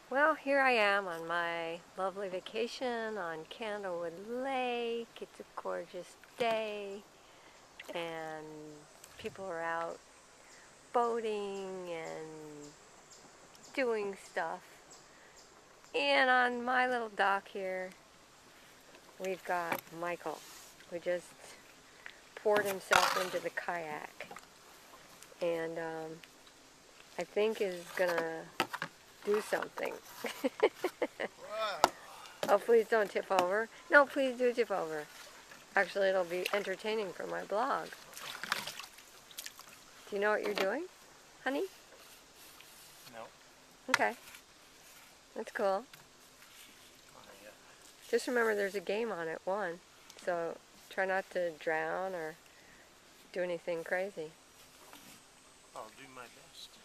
Well, here I am on my lovely vacation on Candlewood Lake. It's a gorgeous day, and people are out boating and doing stuff. And on my little dock here, we've got Michael, who just poured himself into the kayak, and I think is gonna do something. Wow. Oh, please don't tip over. No, please do tip over. Actually, it'll be entertaining for my blog. Do you know what you're doing, honey? No. Okay, that's cool. Yeah. Just remember there's a game on at 1, so try not to drown or do anything crazy. I'll do my best.